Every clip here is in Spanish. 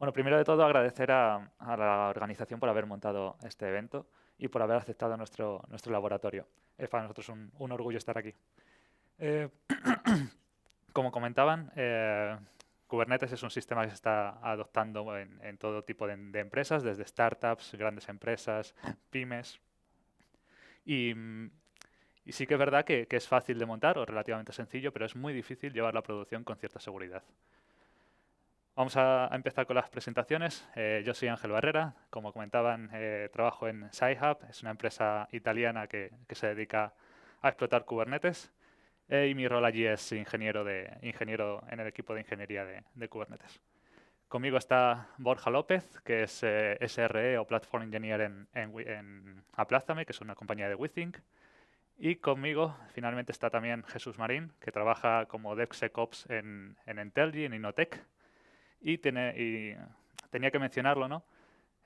Bueno, primero de todo agradecer a la organización por haber montado este evento y por haber aceptado nuestro laboratorio. Es para nosotros un orgullo estar aquí. Eh, como comentaban, Kubernetes es un sistema que se está adoptando en todo tipo de empresas, desde startups, grandes empresas, pymes. Y, mm, y sí que es verdad que es fácil de montar o relativamente sencillo, pero es muy difícil llevar la producción con cierta seguridad. Vamos a empezar con las presentaciones. Yo soy Ángel Barrera. Como comentaban, trabajo en SciHub. Es una empresa italiana que se dedica a explotar Kubernetes. Y mi rol allí es ingeniero en el equipo de ingeniería de Kubernetes. Conmigo está Borja López, que es SRE o Platform Engineer en Aplástame, que es una compañía de WeThink. Y conmigo, finalmente, está también Jesús Marín, que trabaja como DevSecOps en Entelgy, en Innotec. Y tenía que mencionarlo, ¿no?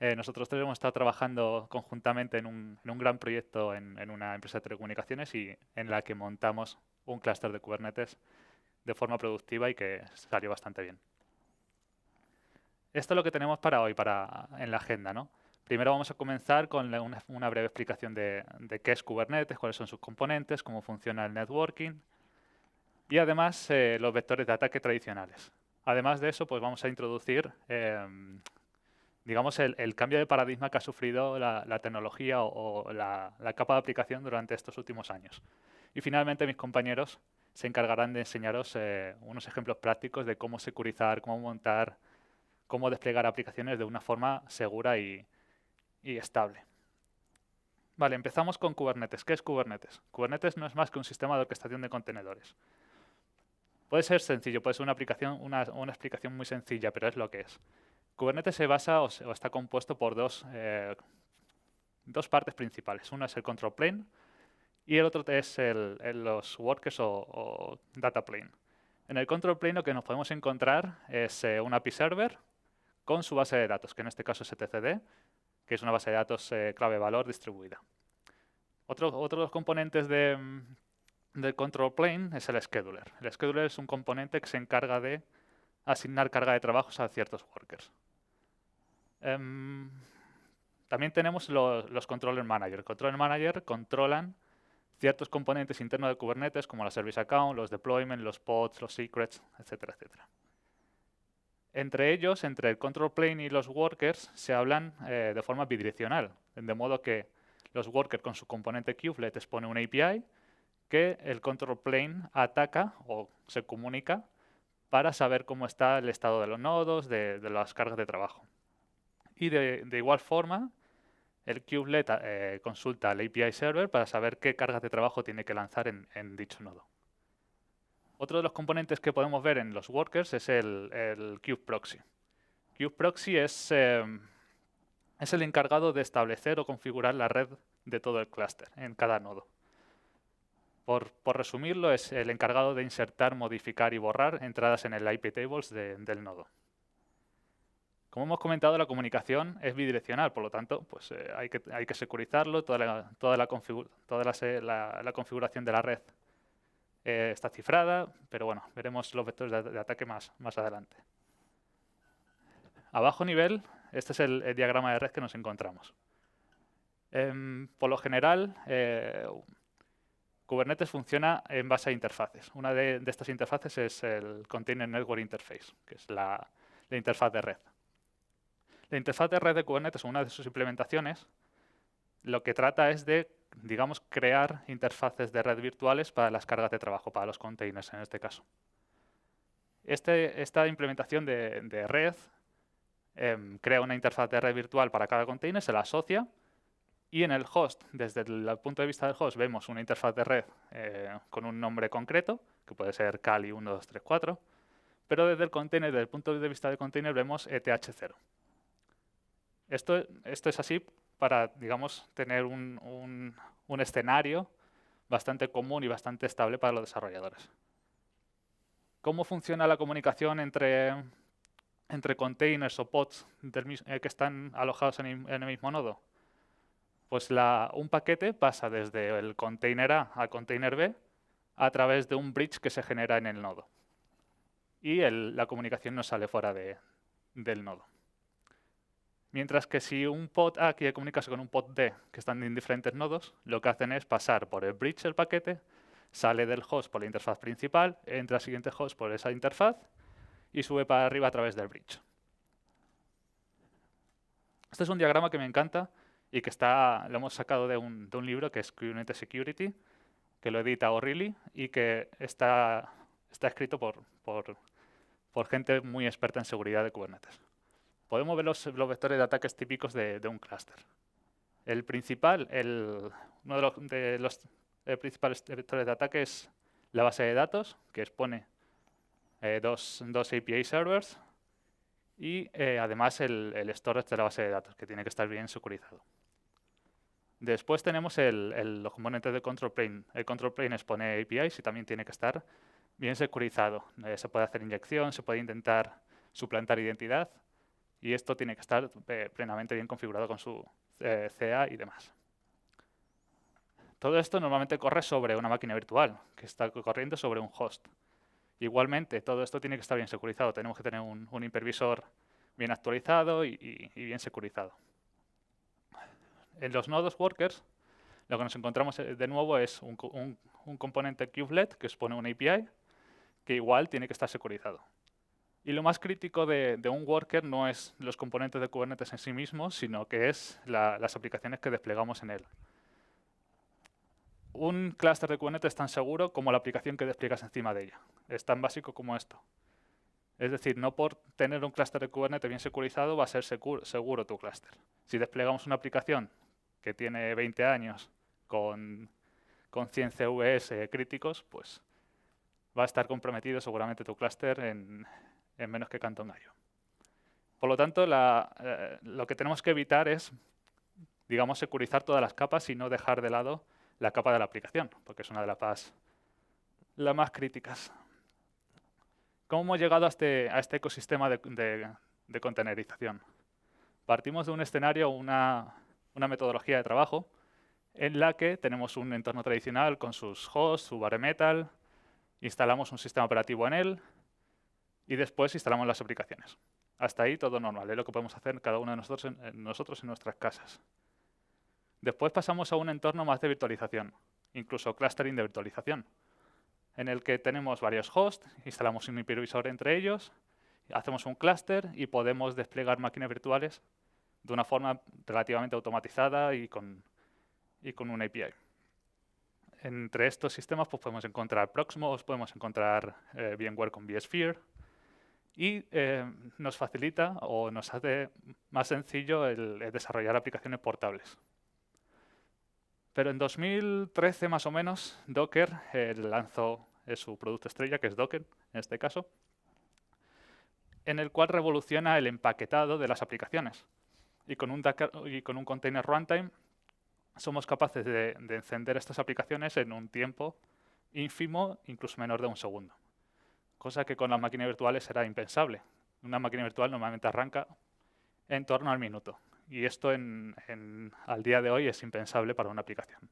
Nosotros tres hemos estado trabajando conjuntamente en un gran proyecto en una empresa de telecomunicaciones y en la que montamos un clúster de Kubernetes de forma productiva y que salió bastante bien. Esto es lo que tenemos para hoy, en la agenda, ¿no? Primero vamos a comenzar con una breve explicación de qué es Kubernetes, cuáles son sus componentes, cómo funciona el networking y además los vectores de ataque tradicionales. Además de eso, pues vamos a introducir digamos, el cambio de paradigma que ha sufrido la tecnología o la capa de aplicación durante estos últimos años. Y finalmente mis compañeros se encargarán de enseñaros unos ejemplos prácticos de cómo securizar, cómo montar, cómo desplegar aplicaciones de una forma segura y estable. Vale, empezamos con Kubernetes. ¿Qué es Kubernetes? Kubernetes no es más que un sistema de orquestación de contenedores. Puede ser sencillo, puede ser una explicación muy sencilla, pero es lo que es. Kubernetes se basa o está compuesto por dos partes principales. Una es el control plane y el otro es los workers o data plane. En el control plane lo que nos podemos encontrar es un API server con su base de datos, que en este caso es etcd, que es una base de datos clave-valor distribuida. Otro de los componentes del control plane es el scheduler. El scheduler es un componente que se encarga de asignar carga de trabajos a ciertos workers. También tenemos los controller manager. Controller manager controlan ciertos componentes internos de Kubernetes, como la service account, los deployment, los pods, los secrets, etcétera, etcétera. Entre ellos, entre el control plane y los workers, se hablan de forma bidireccional, de modo que los workers con su componente kubelet expone una API que el control plane ataca o se comunica para saber cómo está el estado de los nodos, de las cargas de trabajo. Y de igual forma, el kubelet consulta al API server para saber qué cargas de trabajo tiene que lanzar en dicho nodo. Otro de los componentes que podemos ver en los workers es el kubeproxy. Kubeproxy es el encargado de establecer o configurar la red de todo el clúster en cada nodo. Por resumirlo, es el encargado de insertar, modificar y borrar entradas en el IP tables del nodo. Como hemos comentado, la comunicación es bidireccional, por lo tanto, pues, hay que securizarlo, toda la configuración de la red está cifrada, pero bueno, veremos los vectores de ataque más adelante. A bajo nivel, este es el diagrama de red que nos encontramos. Por lo general, Kubernetes funciona en base a interfaces. Una de estas interfaces es el Container Network Interface, que es la interfaz de red. La interfaz de red de Kubernetes, una de sus implementaciones, lo que trata es de, digamos, crear interfaces de red virtuales para las cargas de trabajo, para los containers en este caso. Esta implementación de red crea una interfaz de red virtual para cada container, se la asocia y en el host, desde el punto de vista del host, vemos una interfaz de red con un nombre concreto, que puede ser Kali 1, 2, 3, 4, pero desde el container, desde el punto de vista del container, vemos ETH0. Esto es así para, digamos, tener un escenario bastante común y bastante estable para los desarrolladores. ¿Cómo funciona la comunicación entre containers o pods que están alojados en el mismo nodo? Pues un paquete pasa desde el container A al container B a través de un bridge que se genera en el nodo. Y la comunicación no sale fuera del nodo. Mientras que si un pod A quiere comunicarse con un pod B que están en diferentes nodos, lo que hacen es pasar por el bridge el paquete, sale del host por la interfaz principal, entra al siguiente host por esa interfaz y sube para arriba a través del bridge. Este es un diagrama que me encanta y que lo hemos sacado de un libro que es Kubernetes Security, que lo edita O'Reilly y que está escrito por gente muy experta en seguridad de Kubernetes. Podemos ver los vectores de ataques típicos de un clúster. El principal, uno de los principales vectores de ataque es la base de datos, que expone dos API servers y además el storage de la base de datos, que tiene que estar bien securizado. Después tenemos los componentes de control plane. El control plane expone APIs y también tiene que estar bien securizado. Se puede hacer inyección, se puede intentar suplantar identidad y esto tiene que estar plenamente bien configurado con su CA y demás. Todo esto normalmente corre sobre una máquina virtual, que está corriendo sobre un host. Igualmente, todo esto tiene que estar bien securizado. Tenemos que tener un hipervisor bien actualizado y bien securizado. En los nodos workers, lo que nos encontramos de nuevo es un componente kubelet que expone una API, que igual tiene que estar securizado. Y lo más crítico de un worker no es los componentes de Kubernetes en sí mismos, sino que es las aplicaciones que desplegamos en él. Un clúster de Kubernetes es tan seguro como la aplicación que despliegas encima de ella. Es tan básico como esto. Es decir, no por tener un clúster de Kubernetes bien securizado va a ser seguro tu clúster. Si desplegamos una aplicación que tiene 20 años con 100 CVS críticos, pues va a estar comprometido seguramente tu clúster en menos que canto un gallo. Por lo tanto, lo que tenemos que evitar es, digamos, securizar todas las capas y no dejar de lado la capa de la aplicación, porque es una de las más críticas. ¿Cómo hemos llegado a este ecosistema de containerización? Partimos de un escenario, una metodología de trabajo en la que tenemos un entorno tradicional con sus hosts, su bare metal, instalamos un sistema operativo en él y después instalamos las aplicaciones. Hasta ahí todo normal, es lo que podemos hacer cada uno de nosotros en nuestras casas. Después pasamos a un entorno más de virtualización, incluso clustering de virtualización, en el que tenemos varios hosts, instalamos un hipervisor entre ellos, hacemos un clúster y podemos desplegar máquinas virtuales de una forma relativamente automatizada y con una API. Entre estos sistemas pues, podemos encontrar Proxmox, podemos encontrar VMware con vSphere y nos facilita o nos hace más sencillo el desarrollar aplicaciones portables. Pero en 2013 más o menos, Docker lanzó su producto estrella, que es Docker en este caso, en el cual revoluciona el empaquetado de las aplicaciones. Y con un container runtime somos capaces de encender estas aplicaciones en un tiempo ínfimo, incluso menor de un segundo. Cosa que con las máquinas virtuales era impensable. Una máquina virtual normalmente arranca en torno al minuto. Y esto al día de hoy es impensable para una aplicación.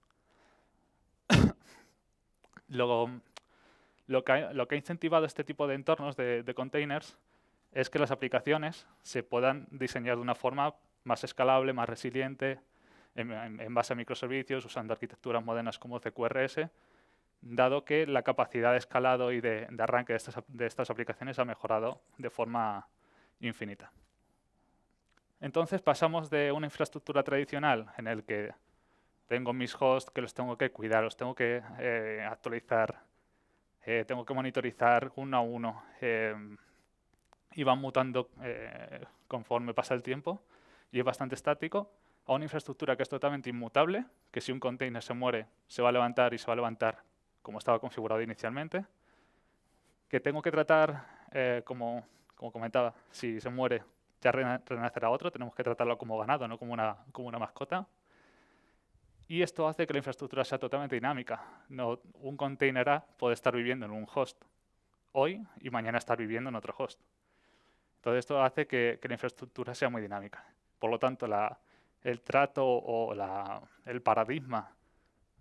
Lo que ha incentivado este tipo de entornos de containers es que las aplicaciones se puedan diseñar de una forma más escalable, más resiliente, en base a microservicios, usando arquitecturas modernas como CQRS, dado que la capacidad de escalado y de arranque de estas aplicaciones ha mejorado de forma infinita. Entonces pasamos de una infraestructura tradicional en el que tengo mis hosts que los tengo que cuidar, los tengo que actualizar, tengo que monitorizar uno a uno y van mutando conforme pasa el tiempo y es bastante estático, a una infraestructura que es totalmente inmutable, que si un container se muere se va a levantar y se va a levantar como estaba configurado inicialmente, que tengo que tratar, como comentaba, si se muere ya renacerá otro, tenemos que tratarlo como ganado, no como una mascota. Y esto hace que la infraestructura sea totalmente dinámica. Un container A puede estar viviendo en un host hoy y mañana estar viviendo en otro host. Todo esto hace que la infraestructura sea muy dinámica. Por lo tanto, el trato o el paradigma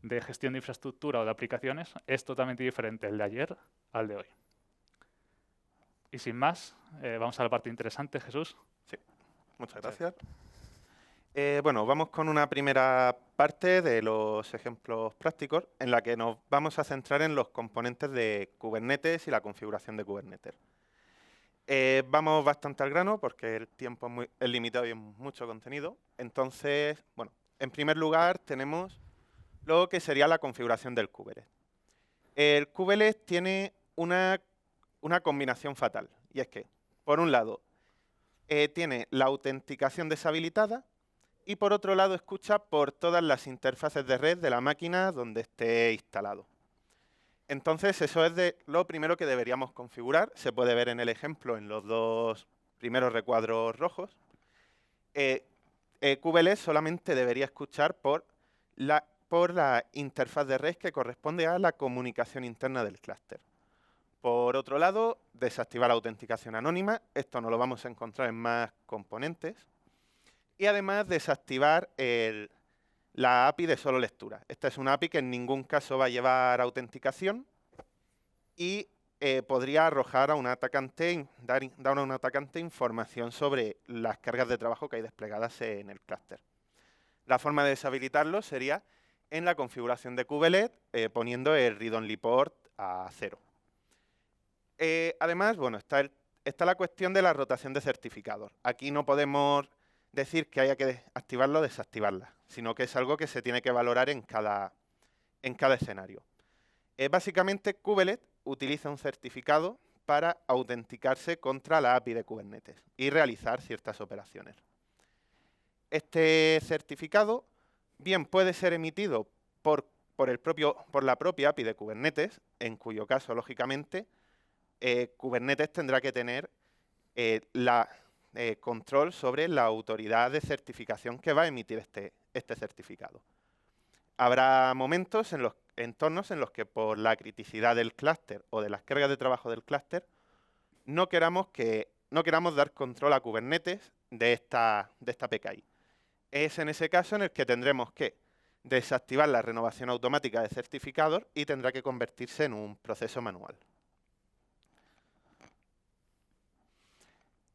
de gestión de infraestructura o de aplicaciones es totalmente diferente el de ayer al de hoy. Y sin más, vamos a la parte interesante, Jesús. Sí, muchas gracias. Bueno, vamos con una primera parte de los ejemplos prácticos en la que nos vamos a centrar en los componentes de Kubernetes y la configuración de Kubernetes. Vamos bastante al grano porque el tiempo es limitado y es mucho contenido. Entonces, bueno, en primer lugar tenemos lo que sería la configuración del kubelet. El kubelet tiene una combinación fatal, y es que, por un lado, tiene la autenticación deshabilitada y por otro lado escucha por todas las interfaces de red de la máquina donde esté instalado. Entonces eso es lo primero que deberíamos configurar. Se puede ver en el ejemplo en los dos primeros recuadros rojos. Kubelet solamente debería escuchar por la interfaz de red que corresponde a la comunicación interna del clúster. Por otro lado, desactivar la autenticación anónima. Esto no lo vamos a encontrar en más componentes. Y además desactivar la API de solo lectura. Esta es una API que en ningún caso va a llevar autenticación y podría arrojar a un atacante, dar a un atacante información sobre las cargas de trabajo que hay desplegadas en el clúster. La forma de deshabilitarlo sería en la configuración de kubelet poniendo el read-only port a 0. Además, bueno, está la cuestión de la rotación de certificados. Aquí no podemos decir que haya que activarla o desactivarla, sino que es algo que se tiene que valorar en cada escenario. Básicamente, kubelet utiliza un certificado para autenticarse contra la API de Kubernetes y realizar ciertas operaciones. Este certificado bien puede ser emitido por la propia API de Kubernetes, en cuyo caso, lógicamente, Kubernetes tendrá que tener control sobre la autoridad de certificación que va a emitir este certificado. Habrá momentos entornos en los que por la criticidad del clúster o de las cargas de trabajo del clúster no queramos dar control a Kubernetes de esta PKI. Es en ese caso en el que tendremos que desactivar la renovación automática de certificados y tendrá que convertirse en un proceso manual.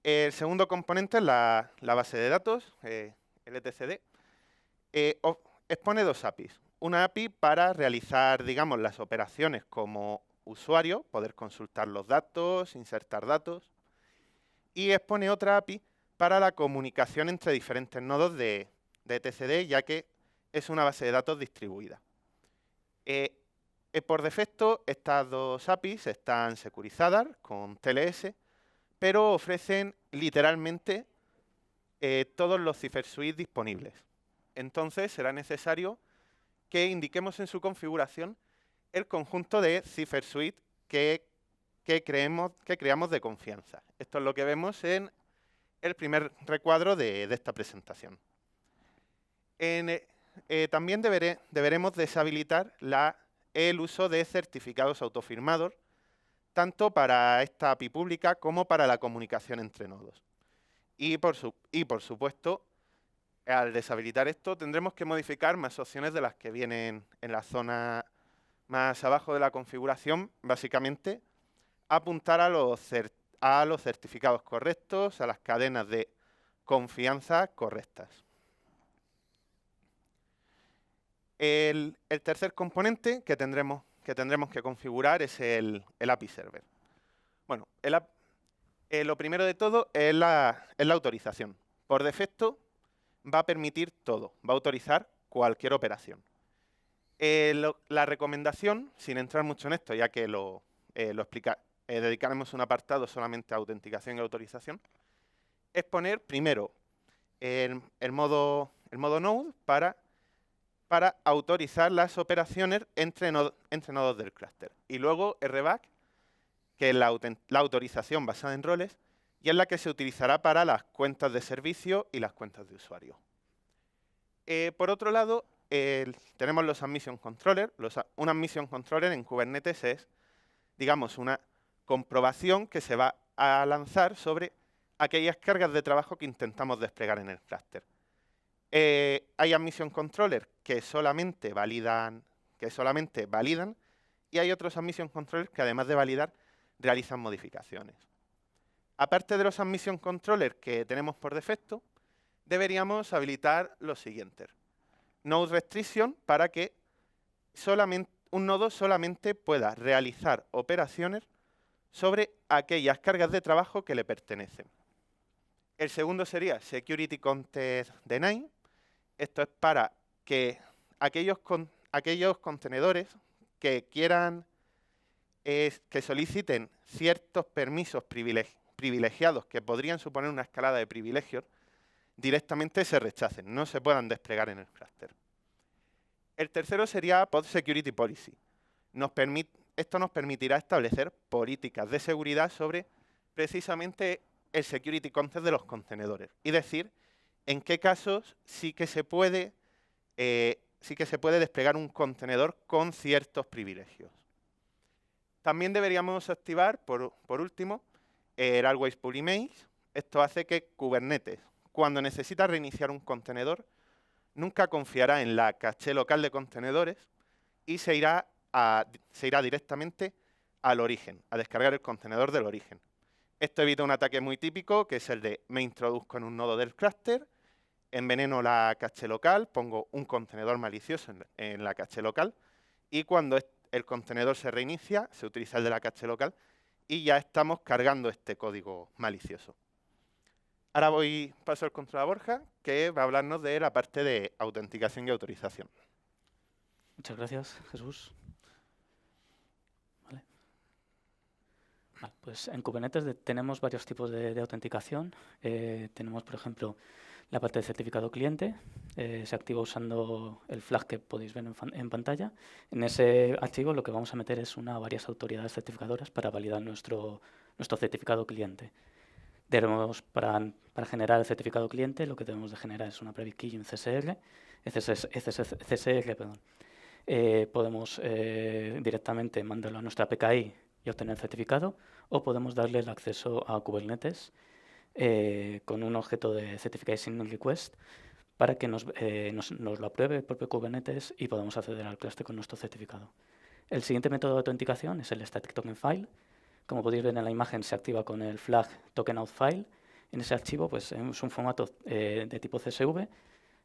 El segundo componente es la base de datos, LTCD. Expone dos APIs. Una API para realizar, digamos, las operaciones como usuario, poder consultar los datos, insertar datos. Y expone otra API para la comunicación entre diferentes nodos de etcd, ya que es una base de datos distribuida. Por defecto, estas dos APIs están securizadas con TLS, pero ofrecen literalmente todos los Cipher Suite disponibles. Entonces será necesario que indiquemos en su configuración el conjunto de Cipher Suite que creamos de confianza. Esto es lo que vemos en el primer recuadro de esta presentación. También deberemos deshabilitar el uso de certificados autofirmados, tanto para esta API pública como para la comunicación entre nodos. Y por supuesto, al deshabilitar esto, tendremos que modificar más opciones de las que vienen en la zona más abajo de la configuración. Básicamente, apuntar a los certificados correctos, a las cadenas de confianza correctas. El tercer componente que tendremos que configurar es el API Server. Bueno, lo primero de todo es la autorización. Por defecto, va a permitir todo, va a autorizar cualquier operación. La recomendación, sin entrar mucho en esto, ya que dedicaremos un apartado solamente a autenticación y autorización, es poner primero el modo node para autorizar las operaciones entre nodos del clúster. Y luego RBAC, que es la autorización basada en roles, y es la que se utilizará para las cuentas de servicio y las cuentas de usuario. Por otro lado, tenemos los Admission Controller. Un Admission Controller en Kubernetes es, digamos, una comprobación que se va a lanzar sobre aquellas cargas de trabajo que intentamos desplegar en el clúster. Hay Admission Controller que solamente validan y hay otros Admission Controllers que además de validar realizan modificaciones. Aparte de los Admission Controllers que tenemos por defecto, deberíamos habilitar lo siguiente. Node restriction para que un nodo solamente pueda realizar operaciones sobre aquellas cargas de trabajo que le pertenecen. El segundo sería security context deny. Esto es para que aquellos contenedores que quieran que soliciten ciertos permisos privilegiados que podrían suponer una escalada de privilegios, directamente se rechacen, no se puedan desplegar en el clúster. El tercero sería Pod Security Policy. Esto nos permitirá establecer políticas de seguridad sobre precisamente el security context de los contenedores y decir en qué casos sí que se puede desplegar un contenedor con ciertos privilegios. También deberíamos activar, por último, el Always Pull Images. Esto hace que Kubernetes, cuando necesita reiniciar un contenedor, nunca confiará en la caché local de contenedores y se irá directamente al origen, a descargar el contenedor del origen. Esto evita un ataque muy típico, que es el de me introduzco en un nodo del clúster, enveneno la caché local, pongo un contenedor malicioso en la caché local y cuando el contenedor se reinicia, se utiliza el de la caché local y ya estamos cargando este código malicioso. Ahora paso el control a Borja, que va a hablarnos de la parte de autenticación y autorización. Muchas gracias, Jesús. Vale, pues en Kubernetes tenemos varios tipos de autenticación. Tenemos, por ejemplo, la parte de certificado cliente. Se activa usando el flag que podéis ver en pantalla. En ese archivo lo que vamos a meter es una o varias autoridades certificadoras para validar nuestro certificado cliente. Para generar el certificado cliente, lo que debemos de generar es una private key y un CSR. Podemos directamente mandarlo a nuestra PKI y obtener el certificado, o podemos darle el acceso a Kubernetes con un objeto de Certification Request para que nos lo apruebe el propio Kubernetes y podamos acceder al clúster con nuestro certificado. El siguiente método de autenticación es el Static Token File. Como podéis ver en la imagen, se activa con el flag TokenOutFile. En ese archivo pues, es un formato de tipo CSV,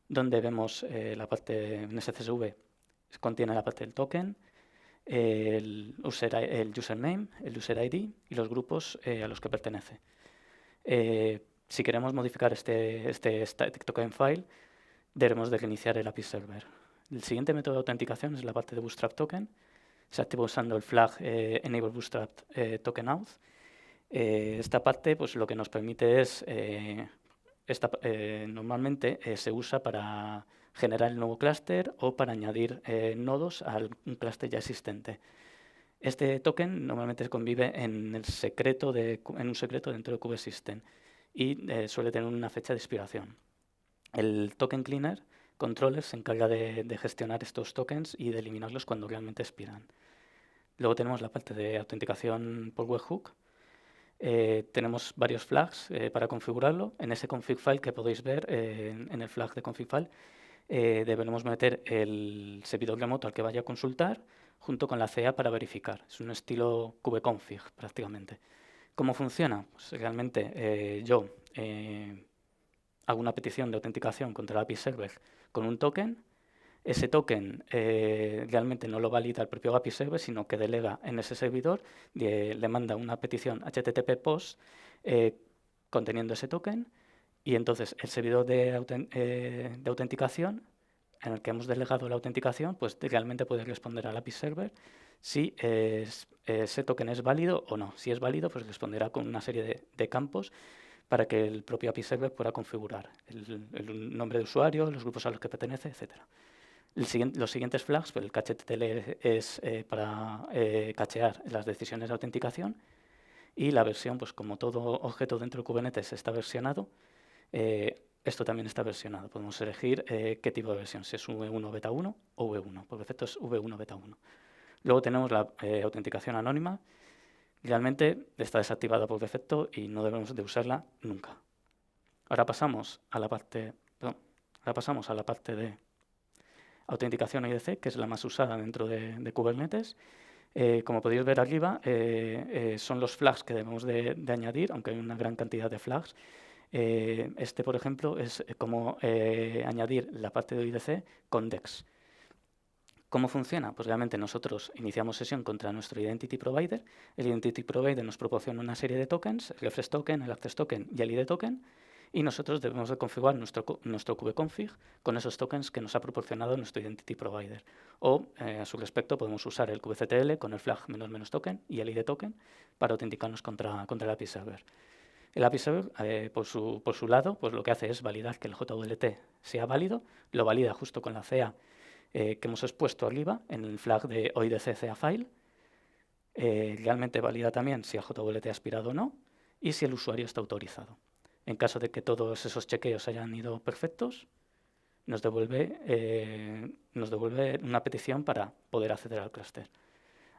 donde vemos la parte, en ese CSV contiene la parte del token, el username, el user ID y los grupos a los que pertenece. Si queremos modificar este Static Token File, debemos de reiniciar el API Server. El siguiente método de autenticación es la parte de Bootstrap Token. Se activa usando el flag Enable Bootstrap Token Auth. Esta parte pues, lo que nos permite es, normalmente se usa para generar el nuevo clúster o para añadir nodos a un clúster ya existente. Este token normalmente convive en un secreto dentro de kubesystem y suele tener una fecha de expiración. El token cleaner controller se encarga de gestionar estos tokens y de eliminarlos cuando realmente expiran. Luego tenemos la parte de autenticación por webhook. Tenemos varios flags para configurarlo. En ese config file que podéis ver, en el flag de config file, deberemos meter el servidor remoto al que vaya a consultar junto con la CA para verificar. Es un estilo kubeconfig prácticamente. ¿Cómo funciona? Pues realmente yo hago una petición de autenticación contra el API Server con un token. Ese token realmente no lo valida el propio API Server, sino que delega en ese servidor, le manda una petición HTTP POST conteniendo ese token, y entonces el servidor de autenticación en el que hemos delegado la autenticación, pues realmente puede responder al API Server si ese token es válido o no. Si es válido, pues responderá con una serie de campos para que el propio API Server pueda configurar el nombre de usuario, los grupos a los que pertenece, etc. Los siguientes flags, pues el cache.ttl es para cachear las decisiones de autenticación, y la versión, pues como todo objeto dentro de Kubernetes está versionado, esto también está versionado. Podemos elegir qué tipo de versión, si es V1 Beta 1 o V1. Por defecto es V1 Beta 1. Luego tenemos la autenticación anónima. Realmente está desactivada por defecto y no debemos de usarla nunca. Ahora pasamos a la parte de autenticación IDC, que es la más usada dentro de Kubernetes. Como podéis ver arriba, son los flags que debemos de añadir, aunque hay una gran cantidad de flags. Por ejemplo, es como añadir la parte de IDC con DEX. ¿Cómo funciona? Pues realmente nosotros iniciamos sesión contra nuestro Identity Provider. El Identity Provider nos proporciona una serie de tokens, el Refresh Token, el Access Token y el ID Token, y nosotros debemos de configurar nuestro kubeconfig con esos tokens que nos ha proporcionado nuestro Identity Provider. O, a su respecto, podemos usar el kubectl con el flag ---- token y el ID Token para autenticarnos contra el API Server. El API Server, por su lado, pues lo que hace es validar que el JWT sea válido, lo valida justo con la CA que hemos expuesto arriba en el flag de OIDC CA file. Realmente valida también si el JWT ha expirado o no y si el usuario está autorizado. En caso de que todos esos chequeos hayan ido perfectos, nos devuelve una petición para poder acceder al clúster.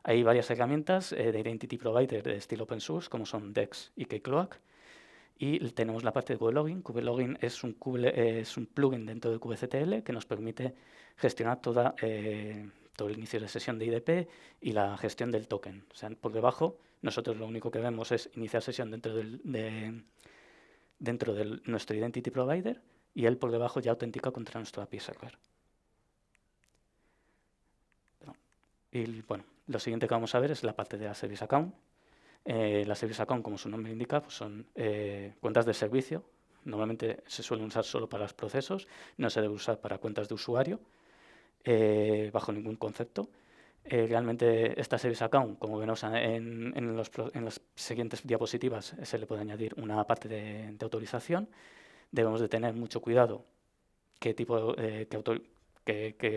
Hay varias herramientas de Identity Provider de estilo open source, como son DEX y Keycloak. Y tenemos la parte de kubelogin. Kubelogin es un plugin dentro de kubectl que nos permite gestionar todo el inicio de sesión de IDP y la gestión del token. O sea, por debajo, nosotros lo único que vemos es iniciar sesión dentro de nuestro Identity Provider y él por debajo ya autentica contra nuestro API Server. Y bueno, lo siguiente que vamos a ver es la parte de la Service Account. La Service Account, como su nombre indica, pues son cuentas de servicio. Normalmente se suelen usar solo para los procesos, no se debe usar para cuentas de usuario, bajo ningún concepto. Realmente esta Service Account, como vemos en las siguientes diapositivas, se le puede añadir una parte de autorización. Debemos de tener mucho cuidado qué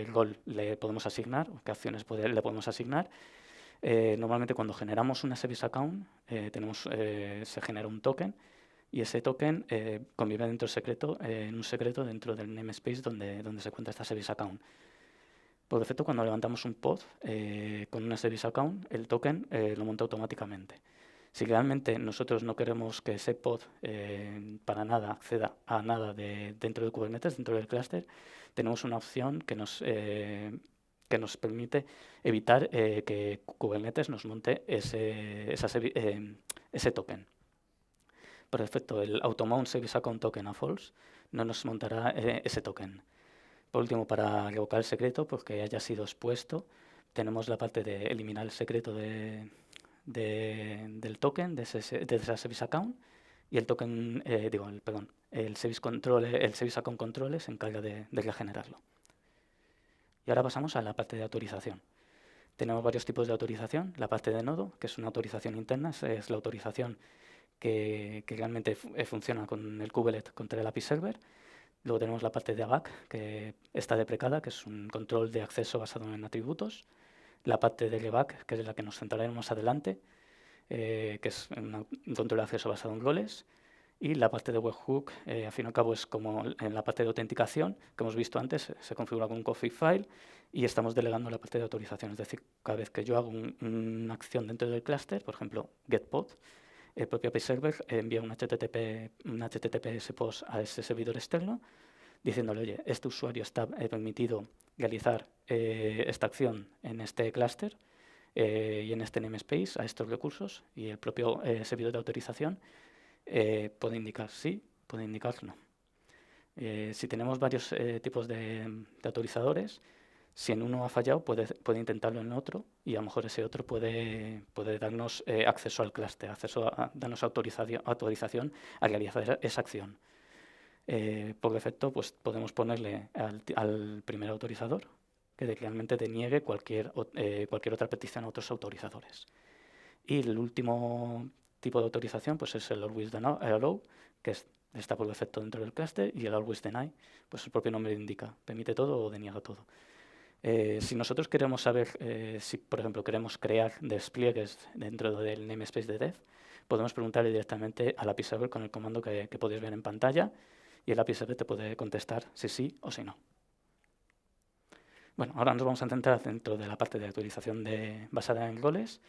rol le podemos asignar, o qué acciones le podemos asignar. Normalmente cuando generamos una Service Account se genera un token y ese token convive en un secreto dentro del namespace donde se encuentra esta Service Account. Por defecto, cuando levantamos un pod con una Service Account, el token lo monta automáticamente. Si realmente nosotros no queremos que ese pod para nada acceda a nada dentro de Kubernetes, dentro del clúster, tenemos una opción que nos permite evitar que Kubernetes nos monte ese token. Por defecto, el automount service account token a false no nos montará ese token. Por último, para revocar el secreto, porque haya sido expuesto, tenemos la parte de eliminar el secreto del token de esa service account y el token, el service account control se encarga de regenerarlo. Y ahora pasamos a la parte de autorización. Tenemos varios tipos de autorización. La parte de nodo, que es una autorización interna, es la autorización que realmente funciona con el kubelet contra el API Server. Luego tenemos la parte de ABAC, que está deprecada, que es un control de acceso basado en atributos. La parte de RBAC, que es la que nos centraremos más adelante, que es un control de acceso basado en roles. Y la parte de webhook, al fin y al cabo, es como en la parte de autenticación que hemos visto antes, se configura con un config file y estamos delegando la parte de autorización. Es decir, cada vez que yo hago una acción dentro del clúster, por ejemplo, getPod, el propio API Server envía un HTTPS post a ese servidor externo diciéndole, oye, este usuario está permitido realizar esta acción en este clúster y en este namespace a estos recursos, y el propio servidor de autorización puede indicar sí, puede indicar no. Si tenemos varios tipos de autorizadores, si en uno ha fallado, puede intentarlo en otro y a lo mejor ese otro puede darnos acceso al clúster, darnos autorización a realizar esa acción. Por defecto, pues podemos ponerle al primer autorizador que realmente deniegue cualquier otra petición a otros autorizadores. Y el último tipo de autorización pues es el Always Allow, que está por defecto dentro del clúster, y el Always Deny, pues el propio nombre indica, permite todo o deniega todo. Si nosotros queremos saber si, por ejemplo, queremos crear despliegues dentro del namespace de dev, podemos preguntarle directamente al API Server con el comando que podéis ver en pantalla, y el API Server te puede contestar si sí o si no. Bueno, ahora nos vamos a centrar dentro de la parte de autorización basada en roles.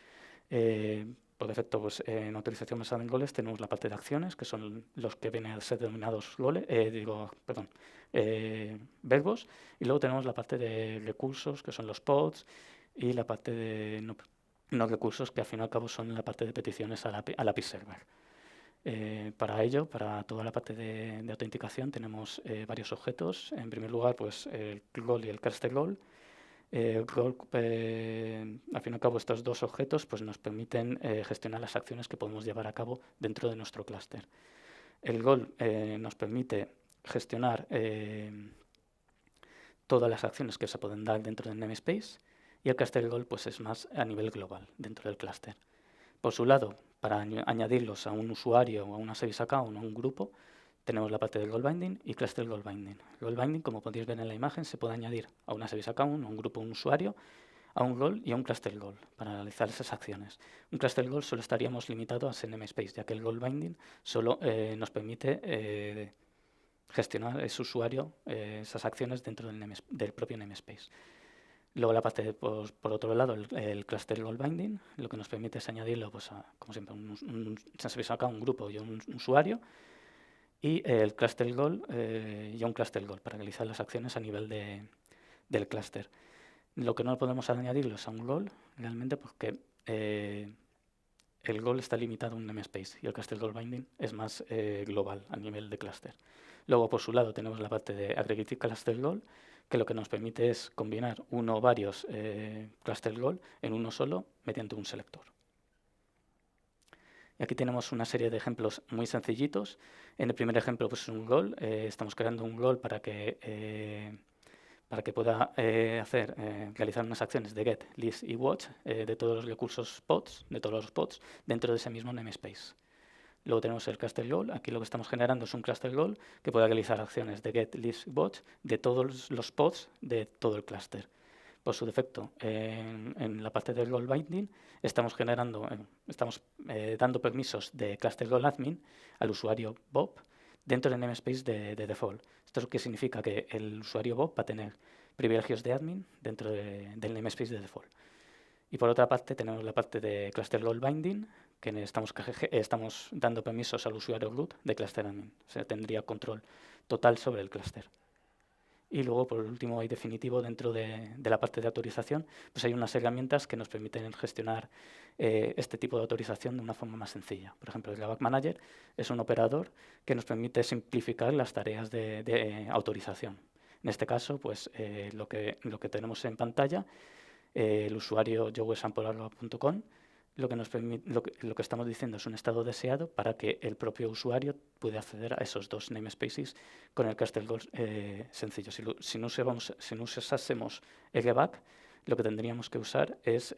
Por defecto, pues, en autorización basada en roles tenemos la parte de acciones, que son los que vienen a ser denominados verbos, y luego tenemos la parte de recursos, que son los pods, y la parte de no recursos, que al fin y al cabo son la parte de peticiones al API Server. Para ello, para toda la parte de autenticación, tenemos varios objetos. En primer lugar, pues el goal y el cluster goal. Goal, al fin y al cabo, estos dos objetos pues, nos permiten gestionar las acciones que podemos llevar a cabo dentro de nuestro clúster. El goal nos permite gestionar todas las acciones que se pueden dar dentro del namespace, y el cluster goal pues, es más a nivel global dentro del clúster. Por su lado, para añadirlos a un usuario o a una service account o a un grupo, tenemos la parte del goal binding y cluster goal binding. Goal binding, como podéis ver en la imagen, se puede añadir a una service account, a un grupo, a un usuario, a un goal y a un cluster goal para realizar esas acciones. Un cluster goal solo estaríamos limitados a ese namespace, ya que el goal binding solo nos permite gestionar ese usuario, esas acciones dentro del propio namespace. Luego la parte, por otro lado, el cluster goal binding, lo que nos permite es añadirlo, pues, como siempre, se service account, un grupo y un usuario, y el cluster goal y un cluster goal para realizar las acciones a nivel del clúster. Lo que no podemos añadirlo es a un goal, realmente porque el goal está limitado a un namespace y el cluster goal binding es más global a nivel de clúster. Luego, por su lado, tenemos la parte de aggregated cluster goal, que lo que nos permite es combinar uno o varios cluster goal en uno solo mediante un selector. Y aquí tenemos una serie de ejemplos muy sencillitos. En el primer ejemplo, pues es un goal. Estamos creando un goal para que pueda realizar unas acciones de get, list y watch de todos los recursos pods, de todos los pods, dentro de ese mismo namespace. Luego tenemos el cluster goal. Aquí lo que estamos generando es un cluster goal que pueda realizar acciones de get, list, watch de todos los pods de todo el clúster. Por su defecto, en la parte del goal binding estamos dando permisos de cluster goal admin al usuario Bob dentro del namespace de default. Esto es lo que significa que el usuario Bob va a tener privilegios de admin dentro del namespace de default. Y por otra parte tenemos la parte de cluster goal binding, que estamos dando permisos al usuario root de cluster admin. O sea, tendría control total sobre el clúster. Y luego, por último y definitivo, dentro de la parte de autorización, pues hay unas herramientas que nos permiten gestionar este tipo de autorización de una forma más sencilla. Por ejemplo, el Java Manager es un operador que nos permite simplificar las tareas de autorización. En este caso, pues lo que tenemos en pantalla, el usuario joesampolarlo.com, lo que estamos diciendo es un estado deseado para que el propio usuario pueda acceder a esos dos namespaces con el cluster goal sencillo. Si no usásemos RBAC, lo que tendríamos que usar es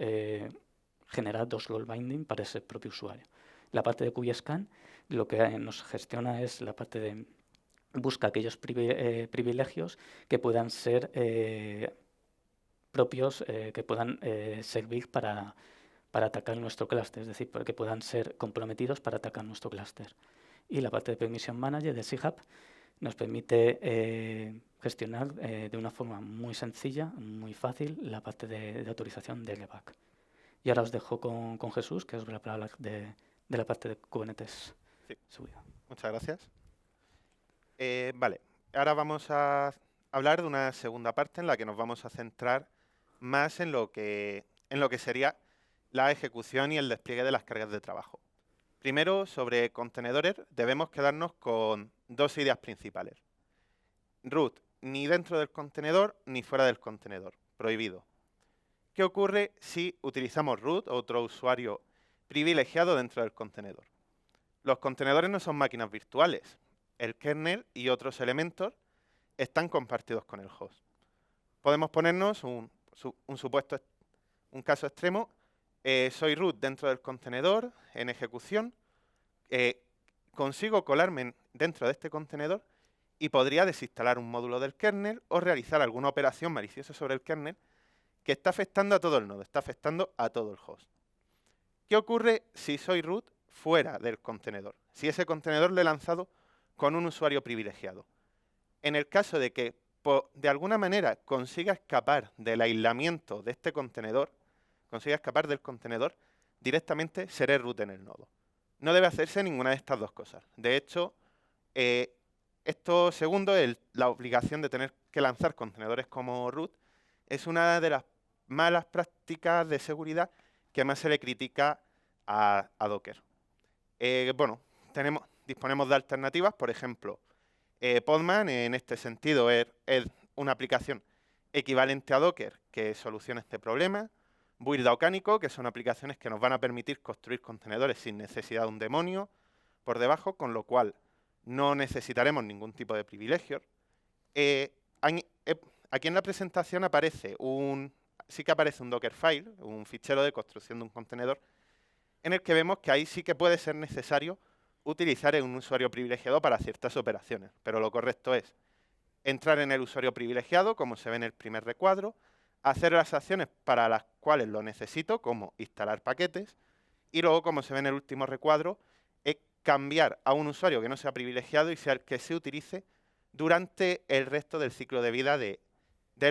generar dos goal binding para ese propio usuario. La parte de QIScan lo que nos gestiona es la parte de busca aquellos privilegios que puedan ser propios, que puedan servir para atacar nuestro clúster, es decir, que puedan ser comprometidos para atacar nuestro clúster. Y la parte de Permission Manager de CHAP nos permite gestionar de una forma muy sencilla, muy fácil, la parte de autorización de RBAC. Y ahora os dejo con Jesús, que os va a hablar de la parte de Kubernetes. Sí. Muchas gracias. Vale, ahora vamos a hablar de una segunda parte en la que nos vamos a centrar más en lo que sería la ejecución y el despliegue de las cargas de trabajo. Primero, sobre contenedores, debemos quedarnos con dos ideas principales. Root, ni dentro del contenedor ni fuera del contenedor, prohibido. ¿Qué ocurre si utilizamos root o otro usuario privilegiado dentro del contenedor? Los contenedores no son máquinas virtuales. El kernel y otros elementos están compartidos con el host. Podemos ponernos un caso extremo. Soy root dentro del contenedor, en ejecución, consigo colarme dentro de este contenedor y podría desinstalar un módulo del kernel o realizar alguna operación maliciosa sobre el kernel que está afectando a todo el nodo, está afectando a todo el host. ¿Qué ocurre si soy root fuera del contenedor? Si ese contenedor lo he lanzado con un usuario privilegiado. En el caso de que de alguna manera consiga escapar del aislamiento de este contenedor, consiga escapar del contenedor, directamente seré root en el nodo. No debe hacerse ninguna de estas dos cosas. De hecho, esto segundo, la obligación de tener que lanzar contenedores como root, es una de las malas prácticas de seguridad que más se le critica a Docker. Bueno, disponemos de alternativas, por ejemplo, Podman en este sentido es una aplicación equivalente a Docker que soluciona este problema. Builda o Cánico, que son aplicaciones que nos van a permitir construir contenedores sin necesidad de un demonio por debajo, con lo cual no necesitaremos ningún tipo de privilegios. Aquí en la presentación sí que aparece un Dockerfile, un fichero de construcción de un contenedor, en el que vemos que ahí sí que puede ser necesario utilizar un usuario privilegiado para ciertas operaciones, pero lo correcto es entrar en el usuario privilegiado, como se ve en el primer recuadro, hacer las acciones para las cuales lo necesito, como instalar paquetes, y luego, como se ve en el último recuadro, es cambiar a un usuario que no sea privilegiado y sea el que se utilice durante el resto del ciclo de vida de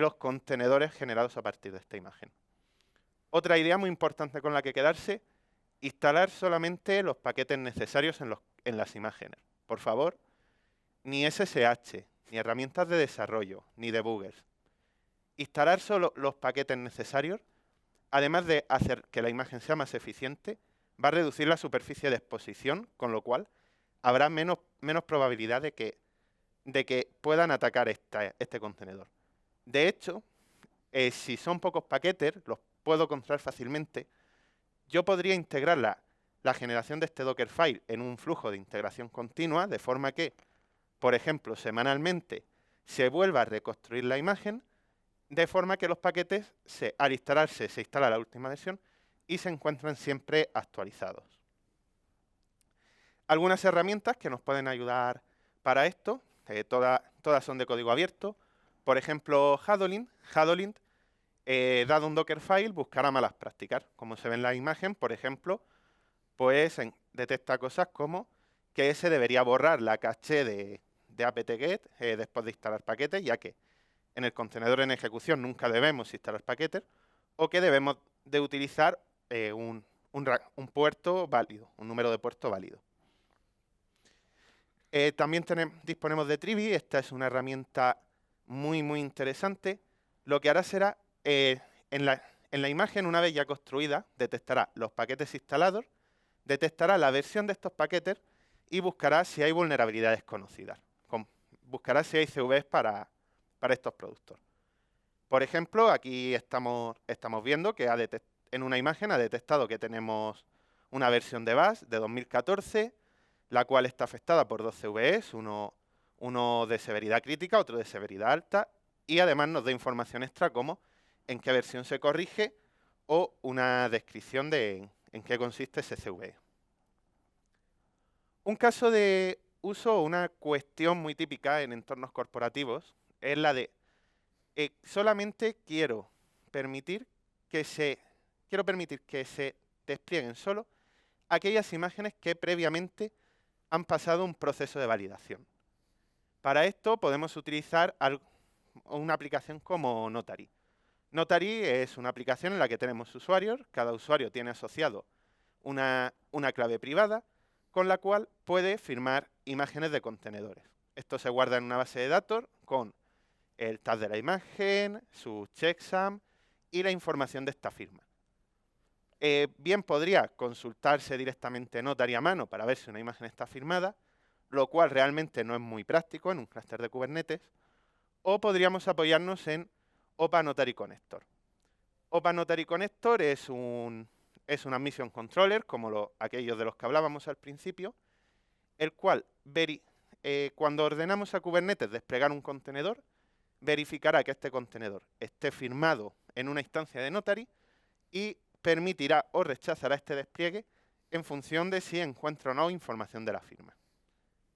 los contenedores generados a partir de esta imagen. Otra idea muy importante con la que quedarse: instalar solamente los paquetes necesarios en las imágenes. Por favor, ni SSH, ni herramientas de desarrollo, ni debuggers. Instalar solo los paquetes necesarios, además de hacer que la imagen sea más eficiente, va a reducir la superficie de exposición, con lo cual habrá menos probabilidad de que puedan atacar este contenedor. De hecho, si son pocos paquetes, los puedo controlar fácilmente. Yo podría integrar la generación de este Dockerfile en un flujo de integración continua, de forma que, por ejemplo, semanalmente se vuelva a reconstruir la imagen, de forma que los paquetes, al instalarse, se instala la última versión y se encuentran siempre actualizados. Algunas herramientas que nos pueden ayudar para esto, todas son de código abierto. Por ejemplo, Hadolint. Hadolint, dado un Dockerfile, buscará malas prácticas. Como se ve en la imagen, por ejemplo, pues detecta cosas como que se debería borrar la caché de apt-get después de instalar paquetes, ya que en el contenedor en ejecución nunca debemos instalar paquetes, o que debemos de utilizar un puerto válido, un número de puerto válido. También disponemos de Trivi. Esta es una herramienta muy interesante. Lo que hará será, en la imagen, una vez ya construida, detectará los paquetes instalados, detectará la versión de estos paquetes y buscará si hay vulnerabilidades conocidas. Buscará si hay CVEs para estos productos. Por ejemplo, aquí estamos viendo que en una imagen ha detectado que tenemos una versión de Bash de 2014, la cual está afectada por dos CVEs, uno de severidad crítica, otro de severidad alta, y además nos da información extra como en qué versión se corrige o una descripción de en qué consiste ese CVE. Un caso de uso, una cuestión muy típica en entornos corporativos, es la de solamente quiero permitir que se desplieguen solo aquellas imágenes que previamente han pasado un proceso de validación. Para esto podemos utilizar una aplicación como Notary. Notary es una aplicación en la que tenemos usuarios. Cada usuario tiene asociado una clave privada con la cual puede firmar imágenes de contenedores. Esto se guarda en una base de datos con el tag de la imagen, su checksum y la información de esta firma. Bien podría consultarse directamente Notary a mano para ver si una imagen está firmada, lo cual realmente no es muy práctico en un clúster de Kubernetes, o podríamos apoyarnos en OPA Notary Connector. OPA Notary Connector es un admission controller, como aquellos de los que hablábamos al principio, el cual, cuando ordenamos a Kubernetes desplegar un contenedor, verificará que este contenedor esté firmado en una instancia de Notary y permitirá o rechazará este despliegue en función de si encuentra o no información de la firma.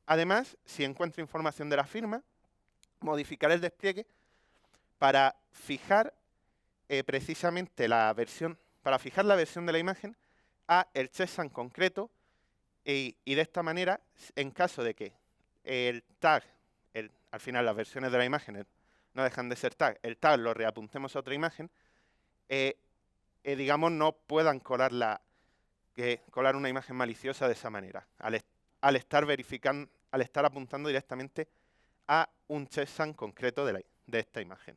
Además, si encuentra información de la firma, modificará el despliegue para fijar precisamente la versión de la imagen a el checksum concreto y de esta manera, en caso de que el tag, al final las versiones de la imagen no dejan de ser tag, el tag lo reapuntemos a otra imagen, digamos, no puedan colar una imagen maliciosa de esa manera, al estar apuntando directamente a un checksum concreto de esta imagen.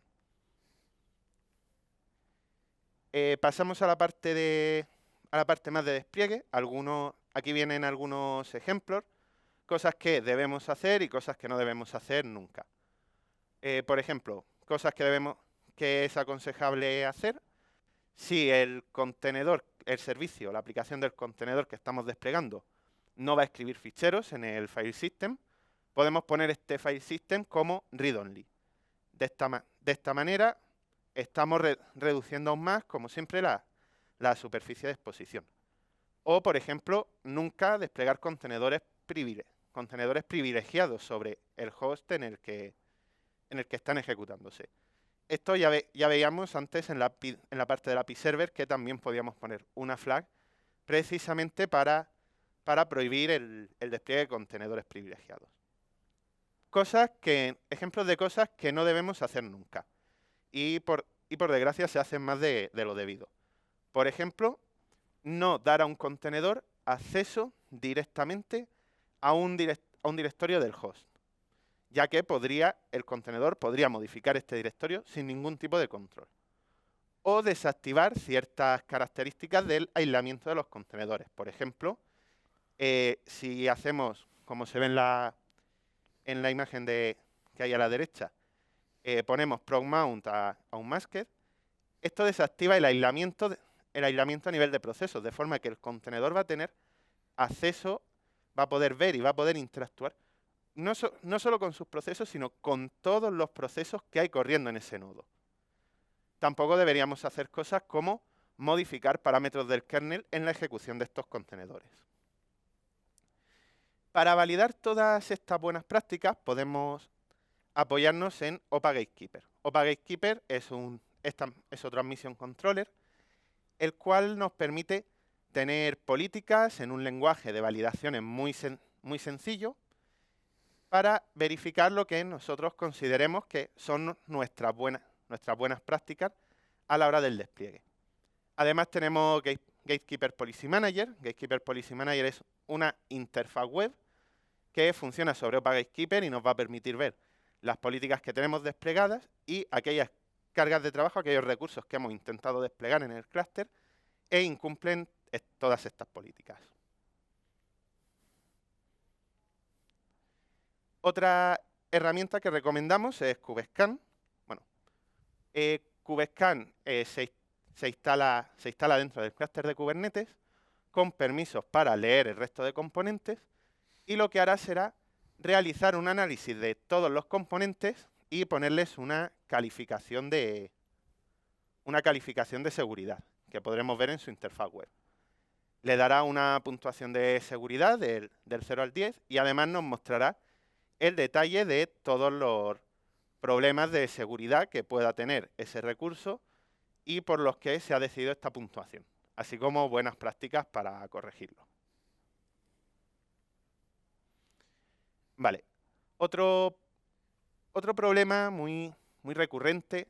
Pasamos a la parte más de despliegue. Aquí vienen algunos ejemplos. cosas que debemos hacer y cosas que no debemos hacer nunca. Por ejemplo, cosas que es aconsejable hacer. Si el contenedor, el servicio, la aplicación del contenedor que estamos desplegando no va a escribir ficheros en el file system, podemos poner este file system como read-only. De esta manera estamos reduciendo aún más, como siempre, la superficie de exposición. O, por ejemplo, nunca desplegar contenedores privilegiados sobre el host en el que están ejecutándose. Esto ya veíamos antes en la parte del API Server, que también podíamos poner una flag precisamente para prohibir el despliegue de contenedores privilegiados. Ejemplos de cosas que no debemos hacer nunca. Y por desgracia se hacen más de lo debido. Por ejemplo, no dar a un contenedor acceso directamente a un directorio del host, ya que el contenedor podría modificar este directorio sin ningún tipo de control. O desactivar ciertas características del aislamiento de los contenedores. Por ejemplo, si hacemos, como se ve en la imagen que hay a la derecha, ponemos proc mount a un masker, esto desactiva el aislamiento a nivel de procesos, de forma que el contenedor va a tener acceso, va a poder ver y va a poder interactuar no solo con sus procesos, sino con todos los procesos que hay corriendo en ese nodo. Tampoco deberíamos hacer cosas como modificar parámetros del kernel en la ejecución de estos contenedores. Para validar todas estas buenas prácticas podemos apoyarnos en OPA Gatekeeper. OPA Gatekeeper es otro admission controller, el cual nos permite tener políticas en un lenguaje de validaciones muy sencillo para verificar lo que nosotros consideremos que son nuestras buenas prácticas a la hora del despliegue. Además tenemos Gatekeeper Policy Manager. Gatekeeper Policy Manager es una interfaz web que funciona sobre OPA Gatekeeper y nos va a permitir ver las políticas que tenemos desplegadas y aquellas cargas de trabajo, aquellos recursos que hemos intentado desplegar en el clúster e incumplen todas estas políticas. Otra herramienta que recomendamos es Kubescan. Bueno, Kubescan se instala dentro del clúster de Kubernetes con permisos para leer el resto de componentes y lo que hará será realizar un análisis de todos los componentes y ponerles una calificación de seguridad que podremos ver en su interfaz web. Le dará una puntuación de seguridad del 0 al 10 y además nos mostrará el detalle de todos los problemas de seguridad que pueda tener ese recurso y por los que se ha decidido esta puntuación, así como buenas prácticas para corregirlo. Vale, otro problema muy recurrente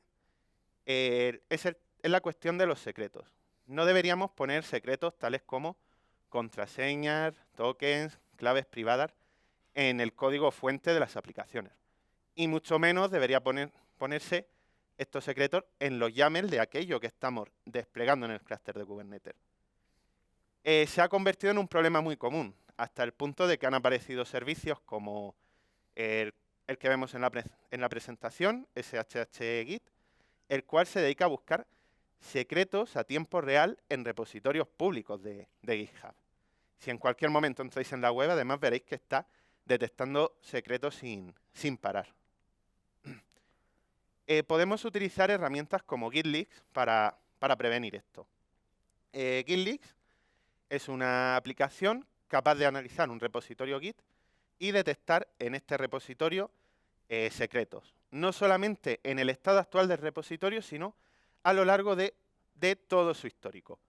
es la cuestión de los secretos. No deberíamos poner secretos tales como contraseñas, tokens, claves privadas en el código fuente de las aplicaciones. Y mucho menos debería ponerse estos secretos en los YAML de aquello que estamos desplegando en el clúster de Kubernetes. Se ha convertido en un problema muy común, hasta el punto de que han aparecido servicios como el que vemos en la presentación, SHH-Git, el cual se dedica a buscar secretos a tiempo real en repositorios públicos de GitHub. Si en cualquier momento entráis en la web, además veréis que está detectando secretos sin parar. Podemos utilizar herramientas como GitLeaks para prevenir esto. GitLeaks es una aplicación capaz de analizar un repositorio Git y detectar en este repositorio secretos. No solamente en el estado actual del repositorio, sino a lo largo de todo su histórico.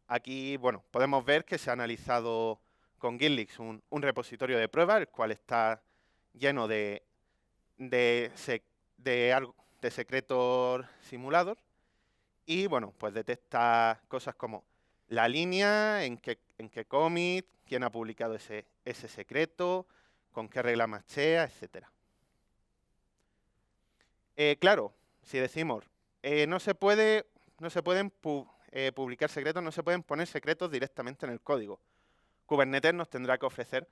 Aquí, bueno, podemos ver que se ha analizado con GitLeaks un repositorio de prueba, el cual está lleno de secretos simulados y, bueno, pues detecta cosas como la línea, en qué commit, quién ha publicado ese secreto, con qué regla machea, etc. Claro, si decimos no se pueden publicar secretos, no se pueden poner secretos directamente en el código. Kubernetes nos tendrá que ofrecer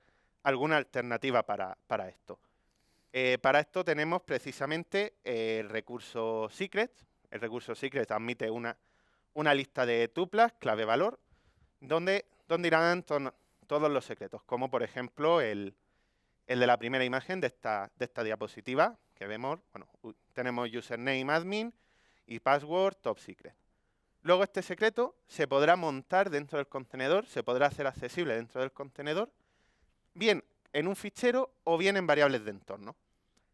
alguna alternativa para esto. Para esto tenemos precisamente el recurso secret. El recurso secret admite una lista de tuplas, clave valor, donde irán todos los secretos, como por ejemplo el de la primera imagen de esta diapositiva que vemos. Bueno, tenemos username admin y password top secret. Luego este secreto se podrá montar dentro del contenedor, se podrá hacer accesible dentro del contenedor, bien en un fichero o bien en variables de entorno.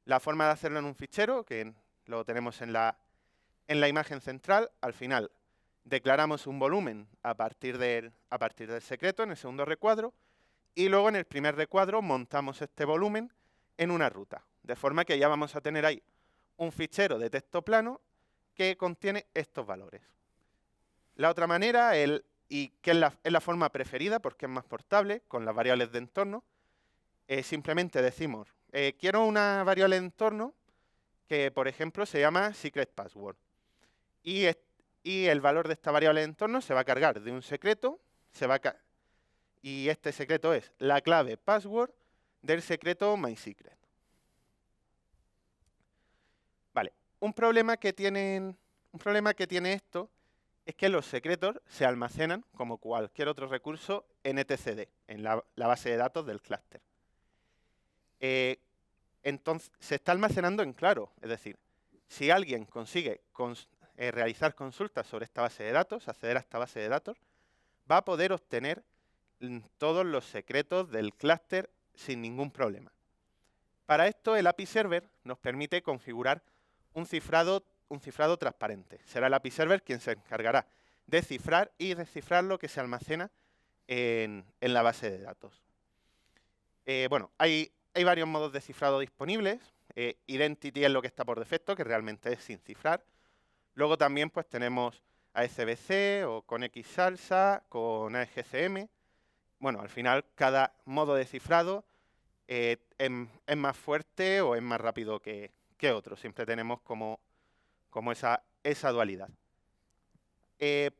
La forma de hacerlo en un fichero, que lo tenemos en la imagen central, al final declaramos un volumen a partir del secreto en el segundo recuadro, y luego en el primer recuadro montamos este volumen en una ruta, de forma que ya vamos a tener ahí un fichero de texto plano que contiene estos valores. La otra manera, y que es la forma preferida porque es más portable, con las variables de entorno, simplemente decimos, quiero una variable de entorno que, por ejemplo, se llama secret password. Y el valor de esta variable de entorno se va a cargar de un secreto, y este secreto es la clave password del secreto mySecret. Vale, un problema que tiene esto es que los secretos se almacenan, como cualquier otro recurso, en etcd, en la base de datos del clúster. Entonces, se está almacenando en claro, es decir, si alguien consigue realizar consultas sobre esta base de datos, acceder a esta base de datos, va a poder obtener todos los secretos del clúster sin ningún problema. Para esto, el API Server nos permite configurar un cifrado transparente. Será el API Server quien se encargará de cifrar y descifrar lo que se almacena en la base de datos. Bueno, hay varios modos de cifrado disponibles. Identity es lo que está por defecto, que realmente es sin cifrar. Luego también pues tenemos ASBC o con Xsalsa, con AGCM. Bueno, al final cada modo de cifrado es más fuerte o es más rápido que otro. Siempre tenemos como esa dualidad.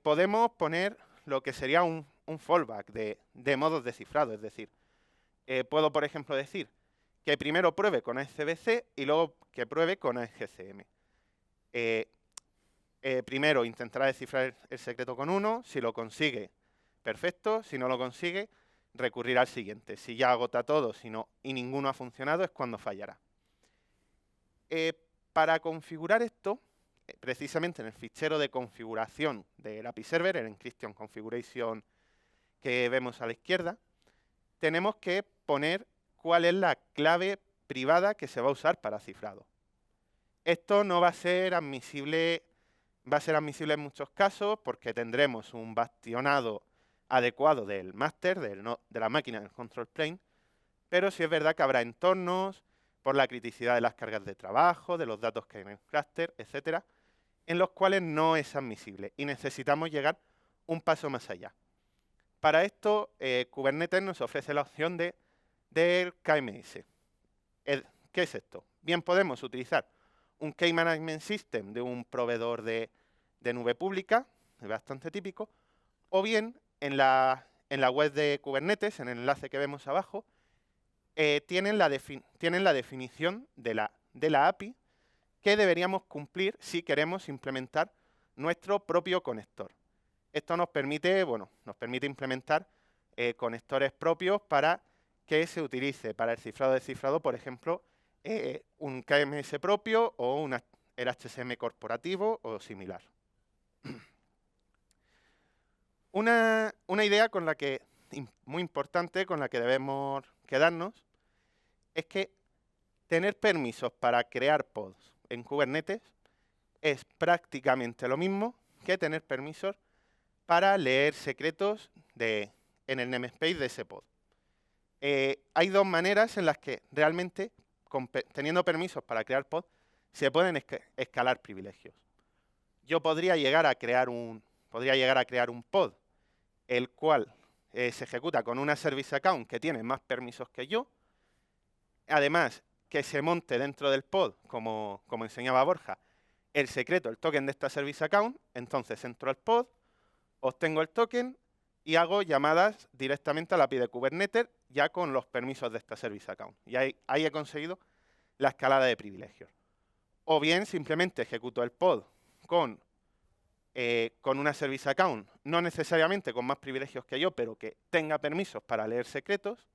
Podemos poner lo que sería un fallback de modos de cifrado. Es decir, puedo, por ejemplo, decir que primero pruebe con ASBC y luego que pruebe con AGCM. Primero intentará descifrar el secreto con uno. Si lo consigue, perfecto. Si no lo consigue, recurrirá al siguiente. Si ya agota todos y ninguno ha funcionado, es cuando fallará. Para configurar esto, precisamente en el fichero de configuración del API Server, el Encryption Configuration que vemos a la izquierda, tenemos que poner cuál es la clave privada que se va a usar para cifrado. Esto no va a ser admisible, va a ser admisible en muchos casos porque tendremos un bastionado adecuado del máster, de la máquina del control plane, pero sí es verdad que habrá entornos, por la criticidad de las cargas de trabajo, de los datos que hay en el clúster, etcétera, en los cuales no es admisible y necesitamos llegar un paso más allá. Para esto, Kubernetes nos ofrece la opción del KMS. ¿Qué es esto? Bien, podemos utilizar un Key Management System de un proveedor de nube pública, es bastante típico, o bien en la web de Kubernetes, en el enlace que vemos abajo, tienen la definición de la API que deberíamos cumplir si queremos implementar nuestro propio conector. Esto nos permite implementar conectores propios para que se utilice para el cifrado, por ejemplo, un KMS propio o el HSM corporativo o similar. Una idea muy importante con la que debemos quedarnos es que tener permisos para crear pods en Kubernetes es prácticamente lo mismo que tener permisos para leer secretos en el namespace de ese pod. Hay dos maneras en las que realmente, teniendo permisos para crear pods, se pueden escalar privilegios. Yo podría llegar a crear un pod, el cual se ejecuta con una service account que tiene más permisos que yo. Además, que se monte dentro del pod, como enseñaba Borja, el secreto, el token de esta service account. Entonces entro al pod, obtengo el token y hago llamadas directamente a la API de Kubernetes ya con los permisos de esta Service Account. Y ahí he conseguido la escalada de privilegios. O bien simplemente ejecuto el pod con una Service Account, no necesariamente con más privilegios que yo, pero que tenga permisos para leer secretos.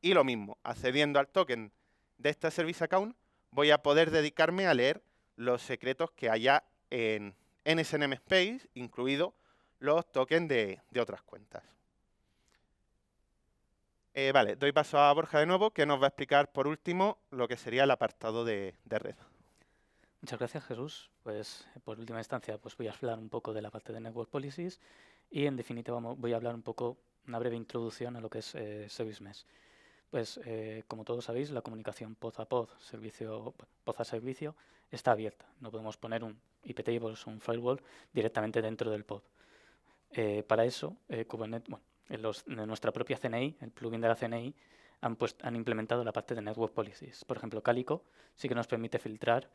Y lo mismo, accediendo al token de esta Service Account, voy a poder dedicarme a leer los secretos que haya en NSNM Space, incluido los tokens de otras cuentas. Vale, doy paso a Borja de nuevo, que nos va a explicar por último lo que sería el apartado de red. Muchas gracias, Jesús. Pues por última instancia pues voy a hablar un poco de la parte de Network Policies y en definitiva voy a hablar un poco, una breve introducción a lo que es Service Mesh. Pues como todos sabéis, la comunicación pod a pod, pod a servicio, está abierta. No podemos poner un IP tables o un firewall directamente dentro del pod. Para eso, Kubernetes, en nuestra propia CNI, el plugin de la CNI, han implementado la parte de Network Policies. Por ejemplo, Calico sí que nos permite filtrar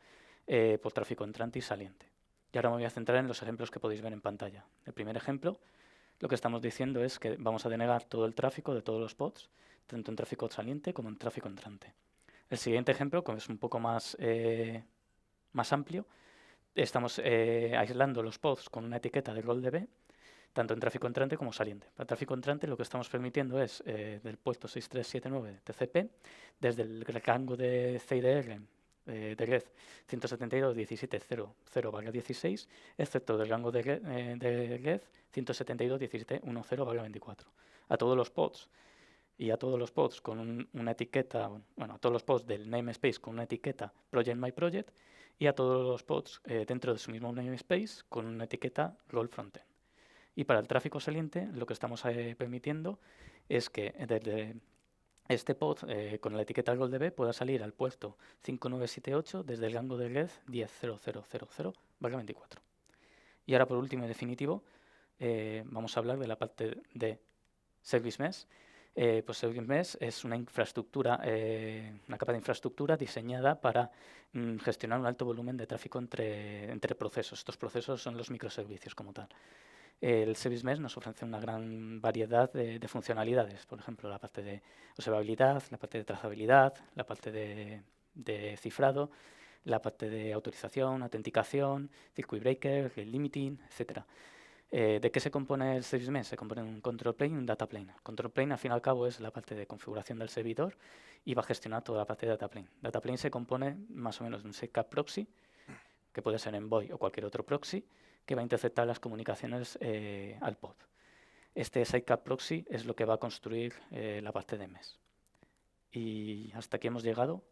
por tráfico entrante y saliente. Y ahora me voy a centrar en los ejemplos que podéis ver en pantalla. El primer ejemplo, lo que estamos diciendo es que vamos a denegar todo el tráfico de todos los pods, tanto en tráfico saliente como en tráfico entrante. El siguiente ejemplo, que es un poco más amplio, estamos aislando los pods con una etiqueta de RollDB, tanto en tráfico entrante como saliente. Para tráfico entrante lo que estamos permitiendo es del puerto 6379 TCP, desde el rango de CIDR de red 172.17.0.16, excepto del rango de red 172.17.10.24. A todos los pods y a todos los pods con una etiqueta, a todos los pods del namespace con una etiqueta Project My Project y a todos los pods dentro de su mismo namespace con una etiqueta Role Frontend. Y para el tráfico saliente lo que estamos permitiendo es que desde este pod con la etiqueta RollDB pueda salir al puerto 5978 desde el rango de red 10.0.0.0/24. Y ahora por último y definitivo vamos a hablar de la parte de Service Mesh. Pues Service Mesh es una infraestructura, una capa de infraestructura diseñada para gestionar un alto volumen de tráfico entre procesos. Estos procesos son los microservicios como tal. El Service Mesh nos ofrece una gran variedad de funcionalidades, por ejemplo, la parte de observabilidad, la parte de trazabilidad, la parte de cifrado, la parte de autorización, autenticación, circuit breaker, rate limiting, etc. ¿De qué se compone el Service Mesh? Se compone un control plane y un data plane. El control plane, al fin y al cabo, es la parte de configuración del servidor y va a gestionar toda la parte de data plane. Data plane se compone más o menos de un sidecar proxy, que puede ser Envoy o cualquier otro proxy, que va a interceptar las comunicaciones al pod. Este sidecar proxy es lo que va a construir la parte de Mesh. Y hasta aquí hemos llegado.